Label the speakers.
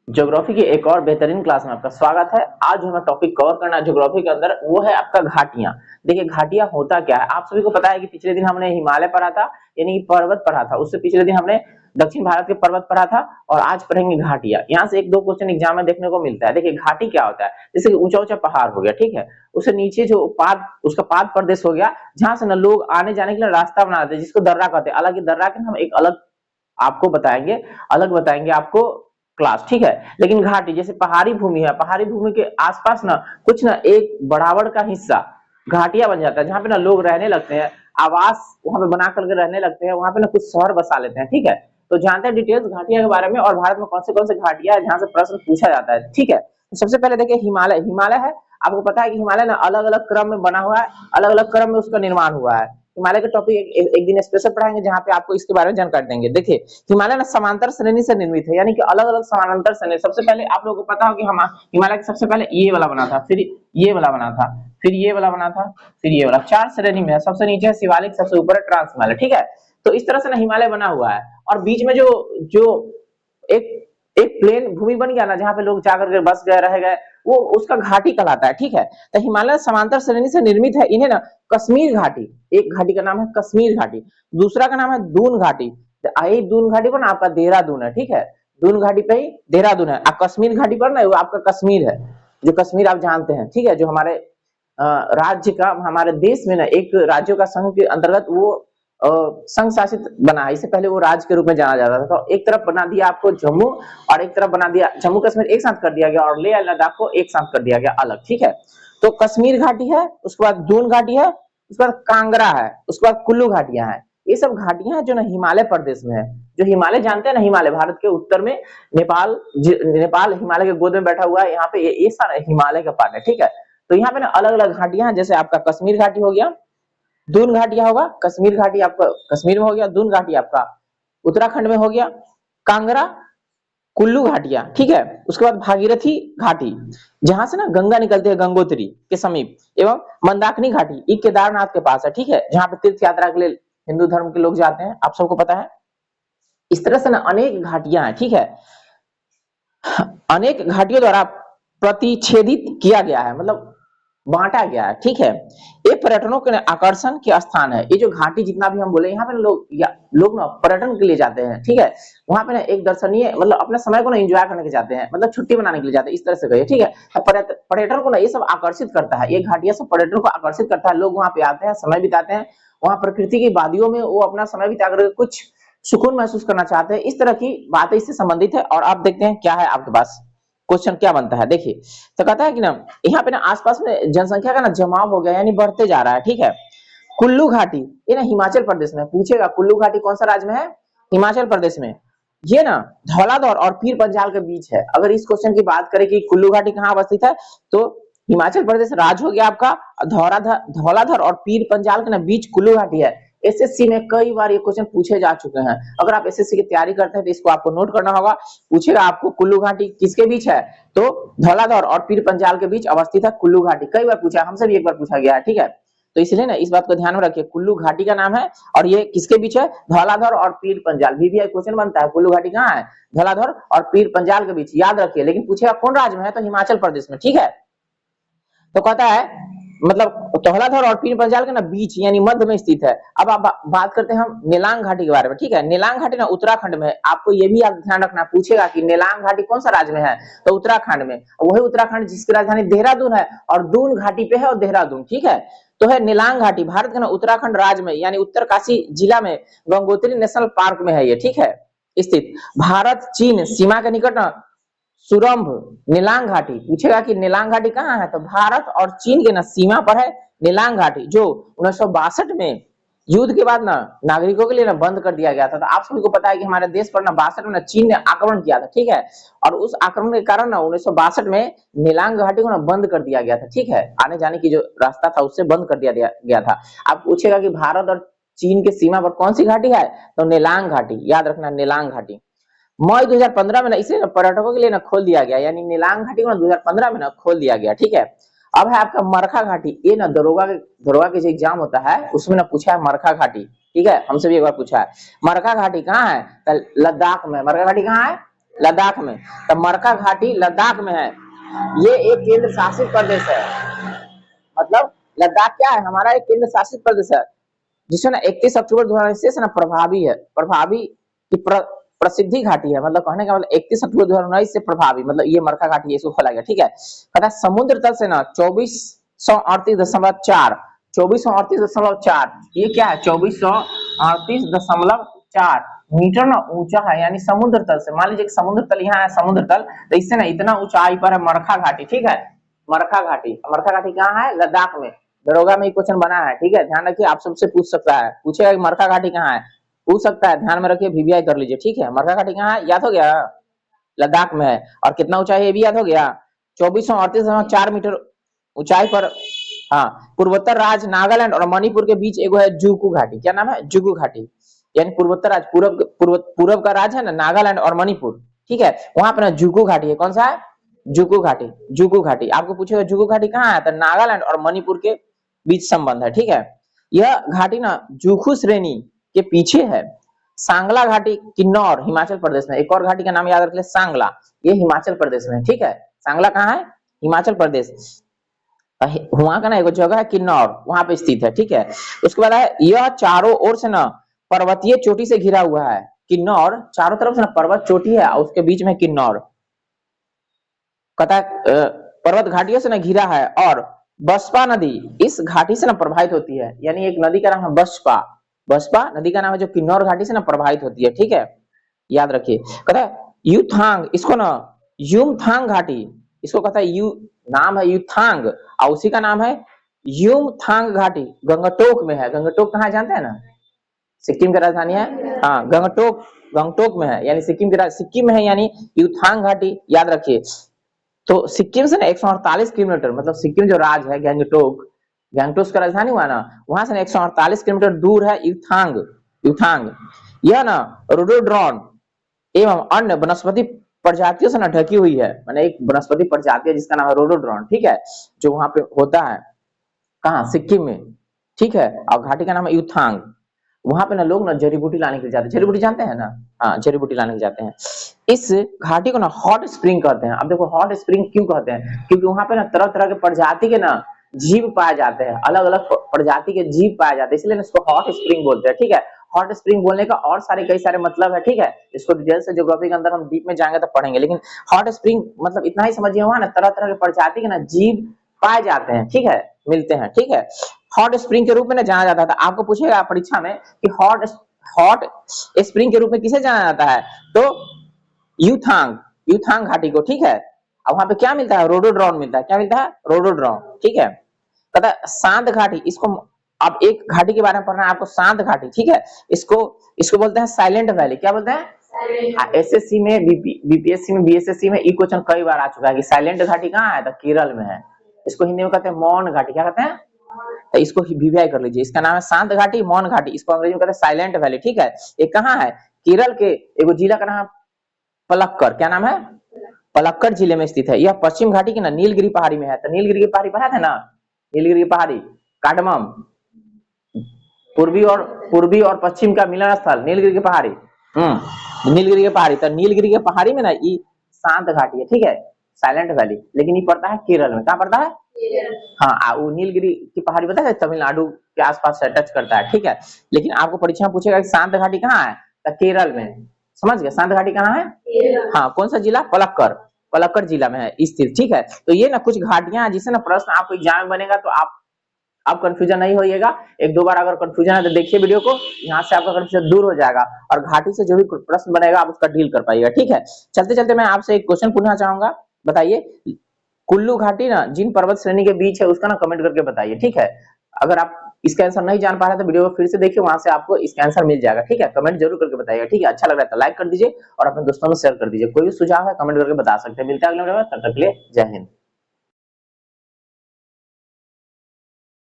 Speaker 1: Geography की एक और बेहतरीन क्लास में आपका स्वागत है। आज जो हमें टॉपिक कवर करना है ज्योग्राफी के अंदर वो है आपका घाटियां। देखिए घाटियां होता क्या है, आप सभी को पता है कि पिछले दिन हमने हिमालय पढ़ा था, यानी कि पर्वत पढ़ा था। उससे पिछले दिन हमने दक्षिण भारत के पर्वत पढ़ा था और आज पढ़ेंगे घाटियां। यहाँ से एक दो क्वेश्चन एग्जाम में देखने को मिलता है। देखिए घाटी क्या होता है, जैसे कि ऊंचा ऊंचा पहाड़ हो गया, ठीक है, उससे नीचे जो पाद उसका पाद प्रदेश हो गया, जहां से ना लोग आने जाने के लिए रास्ता बना देते हैं, जिसको दर्रा कहते हैं। हालांकि दर्रा के हम एक अलग आपको बताएंगे, अलग बताएंगे आपको क्लास, ठीक है। लेकिन घाटी जैसे पहाड़ी भूमि है, पहाड़ी भूमि के आसपास ना कुछ ना एक बढ़ावड़ का हिस्सा घाटियां बन जाता है, जहां पे ना लोग रहने लगते हैं, आवास वहां पे बना करके रहने लगते हैं, वहां पे ना कुछ शहर बसा लेते हैं, ठीक है। तो जानते हैं डिटेल्स घाटियां के बारे में और भारत में कौन से घाटियां है जहां से प्रश्न पूछा जाता है, ठीक है। तो सबसे पहले देखिए हिमालय, हिमालय है, आपको पता है कि हिमालय ना अलग अलग क्रम में बना हुआ है, अलग अलग क्रम में उसका निर्माण हुआ है। हिमालय के टॉपिक एक दिन स्पेशल पढ़ाएंगे जहां पे आपको इसके बारे में जानकारी देंगे। देखिए हिमालय ना समांतर श्रेणी से निर्मित है, यानी कि अलग अलग समानांतर श्रेणी। सबसे पहले आप लोगों को पता हो कि हम हिमालय के सबसे पहले ये वाला बना था, फिर ये वाला बना था, फिर ये वाला बना था, फिर ये वाला, चार श्रेणी में है। सबसे नीचे है शिवालिक, सबसे ऊपर है ट्रांस हिमालय, ठीक है। तो इस तरह से ना हिमालय बना हुआ है और बीच में जो जो एक एक प्लेन भूमि बन गया ना, जहां पे लोग जाकर के बस गए, रह गए, वो उसका घाटी कहलाता है, ठीक है। तो हिमालय समांतर श्रेणी से निर्मित है। इन्हें ना कश्मीर घाटी, एक घाटी का नाम है कश्मीर घाटी, दूसरा का नाम है दून घाटी। यही दून घाटी पर ना आपका देहरादून है, ठीक है। दून घाटी पे ही देहरादून है। कश्मीर घाटी पर ना वो आपका कश्मीर है, जो कश्मीर आप जानते हैं, ठीक है, जो हमारे राज्य का, हमारे देश में ना एक राज्यों का संघ के अंतर्गत वो संघ शासित बना है। इससे पहले वो राज्य के रूप में जाना जाता था। तो एक तरफ बना दिया आपको जम्मू और एक तरफ बना दिया जम्मू कश्मीर एक साथ कर दिया गया और लेह लद्दाख को एक साथ कर दिया गया अलग, ठीक है। तो कश्मीर घाटी है, उसके बाद दून घाटी है, उसके बाद कांगड़ा है, उसके बाद कुल्लू घाटियां हैं। ये सब घाटियां हैं जो ना हिमालय प्रदेश में है। जो हिमालय जानते हैं ना, हिमालय भारत के उत्तर में, नेपाल नेपाल हिमालय के गोद में बैठा हुआ है। यहाँ पे ये सारा हिमालय का पार्ट है, ठीक है। तो यहाँ पे ना अलग अलग घाटियां हैं, जैसे आपका कश्मीर घाटी हो गया, दून घाटिया होगा, कश्मीर घाटी आपका कश्मीर में हो गया, दून घाटी आपका उत्तराखंड में हो गया, कांगड़ा, कुल्लू घाटिया, ठीक है। उसके बाद भागीरथी घाटी, जहां से ना गंगा निकलती है, गंगोत्री के समीप, एवं मंदाकिनी घाटी, ये केदारनाथ के पास है, ठीक है, जहां पे तीर्थ यात्रा के लिए हिंदू धर्म के लोग जाते हैं, आप सबको पता है। इस तरह से ना अनेक घाटियां हैं, ठीक है। अनेक घाटियों द्वारा प्रतिच्छेदित किया गया है, मतलब बांटा गया है, ठीक है। ये पर्यटनों के आकर्षण के स्थान है। ये जो घाटी जितना भी हम बोले, यहाँ पे लोग ना पर्यटन के लिए जाते हैं, ठीक है। वहां पे ना एक दर्शनीय, मतलब अपने समय को ना एंजॉय करने के जाते हैं, मतलब छुट्टी मनाने के लिए जाते हैं, इस तरह से कहिए, ठीक है। पर्यटन को ना ये सब आकर्षित करता है, ये घाटियां सब पर्यटन को आकर्षित करता है। लोग वहां पे आते हैं, समय बिताते हैं, वहां प्रकृति की वादियों में वो अपना समय बिता कर कुछ सुकून महसूस करना चाहते हैं। इस तरह की बातें इससे संबंधित है। और आप देखते हैं क्या है आपके पास क्वेश्चन क्या बनता है। देखिए तो कहता है कि ना यहाँ पे ना आसपास में जनसंख्या का ना जमाव हो गया, यानी बढ़ते जा रहा है, ठीक है। कुल्लू घाटी ये ना हिमाचल प्रदेश में पूछेगा, कुल्लू घाटी कौन सा राज्य में है, हिमाचल प्रदेश में। ये ना धौलाधौर और पीर पंजाल के बीच है। अगर इस क्वेश्चन की बात करें कि कुल्लू घाटी कहाँ अवस्थित है, तो हिमाचल प्रदेश राज्य हो गया आपका, धौलाधर और पीर पंजाल के ना बीच कुल्लू घाटी है। एसएससी में कई बार ये क्वेश्चन पूछे जा चुके हैं। अगर आप एसएससी की तैयारी करते हैं तो इसको आपको नोट करना होगा। पूछेगा आपको कुल्लू घाटी किसके बीच है, तो धौलाधौर और पीर पंजाल के बीच अवस्थित है कुल्लू घाटी। कई बार पूछा, हमसे भी एक बार पूछा गया है, ठीक है। तो इसलिए ना इस बात को ध्यान में रखिए, कुल्लू घाटी का नाम है और ये किसके बीच है, धौलाधर और पीर पंजाल। वीवीआई क्वेश्चन बनता है, कुल्लू घाटी कहाँ है, धौलाधर और पीर पंजाल के बीच, याद रखिए। लेकिन पूछेगा कौन राज्य में है, तो हिमाचल प्रदेश में, ठीक है। तो कहता है मतलब धौलाधर और पीर पंजाल के ना बीच यानी मध्य में स्थित है। अब आप बात करते हैं हम नेलांग घाटी के बारे में, ठीक है। नेलांग घाटी ना उत्तराखंड में है। आपको ये भी आप ध्यान रखना, पूछेगा कि नेलांग घाटी कौन सा राज्य में है, तो उत्तराखंड में। वही उत्तराखंड जिसकी राजधानी देहरादून है और दून घाटी पे है और देहरादून, ठीक है। तो है नेलांग घाटी भारत के ना उत्तराखंड राज्य में यानी उत्तरकाशी जिला में गंगोत्री नेशनल पार्क में है ये, ठीक है, स्थित। भारत चीन सीमा के निकट ना सुरम्भ नेलांग घाटी, पूछेगा कि नेलांग घाटी कहाँ है, तो भारत और चीन के ना सीमा पर है नेलांग घाटी, जो 1962 में युद्ध के बाद ना नागरिकों के लिए ना बंद कर दिया गया था। तो आप सभी को पता है कि हमारे देश पर ना 62 में ना चीन ने आक्रमण किया था, ठीक है। और उस आक्रमण के कारण ना 1962 में नेलांग घाटी को ना बंद कर दिया गया था, ठीक है। आने जाने की जो रास्ता था उससे बंद कर दिया गया था। आप पूछेगा कि भारत और चीन के सीमा पर कौन सी घाटी है, तो नेलांग घाटी, याद रखना नेलांग घाटी। मई 2015 में ना इसे पर्यटकों के लिए ना खोल दिया गया, यानी नीलांग घाटी को ना 2015 में ना खोल दिया गया, ठीक है। अब है आपका मरखा घाटी। ये ना दरोगा के जो एग्जाम होता है उसमें ना पूछा है मरखा घाटी, ठीक है, हमसे भी एक बार पूछा है। मरखा घाटी कहाँ है, तो लद्दाख में। मरखा घाटी कहाँ है, लद्दाख में। तो मरका घाटी लद्दाख में है, ये एक केंद्र शासित प्रदेश है। मतलब लद्दाख क्या है, हमारा एक केंद्र शासित प्रदेश है, जिसमें ना 31 अक्टूबर 2019 से ना प्रभावी है, प्रभावी की प्रसिद्धि घाटी है। मतलब कहने का मतलब 31 अक्टूबर 2019 से प्रभावी, मतलब ये मरका घाटी है, इसको खोला गया। ठीक है, कहता है समुद्र तल से ना 2438.4 2438.4, ये क्या है 2438.4 मीटर ना ऊंचा है, यानी समुद्र तल से। मान लीजिए समुद्र तल यहाँ है, समुद्र तल, तो इससे ना इतना ऊंचाई पर है मरखा घाटी। ठीक है, मरखा घाटी, मरखा घाटी कहाँ है, लद्दाख में। दरोगा में क्वेश्चन बना है। ठीक है, ध्यान रखिए, आप सबसे पूछ सकता है, पूछेगा कि मरखा घाटी कहाँ है, पूछ सकता है, ध्यान में रखिए, वीवीआई कर लीजिए। ठीक है, मरखा घाटी कहाँ है, याद हो गया, लद्दाख में है। और कितना ऊंचाई है ये भी याद हो गया, 2438.4 मीटर ऊंचाई पर। हाँ, पूर्वोत्तर राज्य नागालैंड और मणिपुर के बीच एगो है जुगू घाटी। क्या नाम है, जुगू घाटी। यानी पूर्वोत्तर राज्य, पूर्व का राज्य है ना नागालैंड और मणिपुर, ठीक है, वहां पर ना जुगू घाटी है। कौन सा है, जुगू घाटी। जुगू घाटी आपको पूछेगा जुगू घाटी कहाँ है, तो नागालैंड और मणिपुर के बीच संबंध है। ठीक है, यह घाटी ना जुखू श्रेणी के पीछे है। सांगला घाटी किन्नौर हिमाचल प्रदेश में। एक और घाटी का नाम याद रख ले, सांगला, ये हिमाचल प्रदेश में। ठीक है, सांगला कहाँ है, हिमाचल प्रदेश। वहां का ना एक जगह है किन्नौर, वहां पे स्थित है। ठीक है, उसके बाद है, यह चारों ओर से ना पर्वतीय चोटी से घिरा हुआ है। किन्नौर चारों तरफ से ना पर्वत चोटी है, और उसके बीच में किन्नौर, कहता है पर्वत घाटियों से ना घिरा है। और बसपा नदी इस घाटी से ना प्रभावित होती है, यानी एक नदी का नाम है बसपा, बसपा नदी का नाम है, जो किन्नौर घाटी से ना प्रभावित होती है। ठीक है, याद रखिए। कहता है यूथांग, इसको ना यूमथांग घाटी, इसको कहता है यू, नाम है यूथांग, और उसी का नाम है यूमथांग घाटी, गंगटोक में है। गंगटोक कहाँ जानते हैं ना, सिक्किम की राजधानी है। हाँ, गंगटोक, गंगटोक में है, यानी सिक्किम की सिक्किम में है, यानी यूथांग घाटी, याद रखिए। तो सिक्किम से ना 148 किलोमीटर, मतलब सिक्किम जो राज्य है गैंगटोक, गैंगटोक का राजधानी हुआ ना, वहां से ना 148 किलोमीटर दूर है यूथांग। यूथांग यह ना रोडोड्रॉन एवं अन्य वनस्पति प्रजातियों से ना ढकी हुई है। मैंने एक वनस्पति प्रजाति है जिसका नाम है रोडोड्रॉन। ठीक है, जो वहां पे होता है, कहाँ, सिक्किम में। ठीक है, और घाटी का नाम है यूथांग। वहां पे ना लोग ना जड़ी बूटी लाने के लिए जाते हैं, जड़ी बूटी जानते हैं ना, हाँ, जड़ी बूटी लाने के जाते हैं। इस घाटी को ना हॉट स्प्रिंग कहते हैं। अब देखो हॉट स्प्रिंग क्यों कहते हैं, क्योंकि वहां पे ना तरह तरह के प्रजाति के ना जीव पाए जाते हैं, अलग अलग प्रजाति के जीव पाए जाते हैं, इसलिए इसको हॉट स्प्रिंग बोलते हैं। ठीक है, हॉट स्प्रिंग बोलने का और सारे कई सारे मतलब है। ठीक है, इसको डिटेल से ज्योग्राफी के अंदर हम डीप में जाएंगे तो पढ़ेंगे, लेकिन हॉट स्प्रिंग मतलब इतना ही समझिए, वहां ना तरह तरह के प्रजाति के ना जीव पाए जाते हैं। ठीक है, मिलते हैं। ठीक है, हॉट स्प्रिंग के रूप में ना जाना जाता था। आपको पूछेगा परीक्षा में कि हॉट स्प्रिंग के रूप में किसे जाना जाता है, तो यूथांग, यूथांग घाटी को। ठीक है, अब वहां पे क्या मिलता है, रोडोड्रॉन मिलता है। क्या मिलता है, रोडोड्रॉन। ठीक है, कहता है शांत घाटी, इसको अब एक घाटी के बारे में पढ़ना है आपको, शांत घाटी। ठीक है, इसको इसको बोलते हैं साइलेंट वैली। क्या बोलते हैं, एसएससी में, बीपीएससी में, बीएसएससी में ये क्वेश्चन कई बार आ चुका है कि साइलेंट घाटी कहाँ है, तो केरल में है। इसको हिंदी में कहते हैं मौन घाटी। क्या कहते हैं, तो इसको वीवीआई कर लीजिए, इसका नाम है शांत घाटी, मौन घाटी, इसको अंग्रेजी में कहते हैं साइलेंट वैली। ठीक है, ये कहाँ है, केरल के एगो जिला का नाम पलक्कड़। क्या नाम है, पलक्कड़ जिले में स्थित है। यह पश्चिम घाटी की ना नीलगिरी पहाड़ी में है। तो नीलगिरी की पहाड़ी पढ़ा था ना, नीलगिरी पहाड़ी, काडमम, पूर्वी और पश्चिम का मिलन स्थल नीलगिरी की पहाड़ी। नीलगिरी की पहाड़ी, तो नीलगिरी के पहाड़ी में ना ये शांत घाटी है। ठीक है, साइलेंट वैली, लेकिन ये पड़ता है केरल में। कहाँ पड़ता है, हाँ, वो नीलगिरी की पहाड़ी पता है तमिलनाडु के आसपास से टच करता है। ठीक है, लेकिन आपको परीक्षा में पूछेगा कि शांत घाटी कहाँ है, तो केरल में। समझ गए, शांत घाटी कहाँ है, हाँ, कौन सा जिला, पलक्कड़, पलक्कड़ जिला में है स्थित। ठीक है, तो ये ना कुछ घाटियां जिससे ना प्रश्न आपको एग्जाम में बनेगा, तो आप कंफ्यूजन नहीं होइएगा। एक दो बार अगर कंफ्यूजन है तो देखिए वीडियो को, यहाँ से आपका कंफ्यूजन दूर हो जाएगा, और घाटी से जो भी प्रश्न बनेगा आप उसका डील कर पाइएगा। ठीक है, चलते चलते मैं आपसे एक क्वेश्चन पूछना चाहूंगा, बताइए कुल्लू घाटी ना जिन पर्वत श्रेणी के बीच है उसका ना कमेंट करके बताइए। ठीक है, अगर आप इसका आंसर नहीं जान पा रहे तो वीडियो को फिर से देखिए, वहां से आपको इसका आंसर मिल जाएगा। ठीक है, कमेंट जरूर करके बताइएगा। ठीक है, अच्छा लग रहा है तो लाइक कर दीजिए और अपने दोस्तों में शेयर कर दीजिए। कोई भी सुझाव है कमेंट करके बता सकते हैं। मिलता है अगले वीडियो में, तब तक के लिए जय हिंद।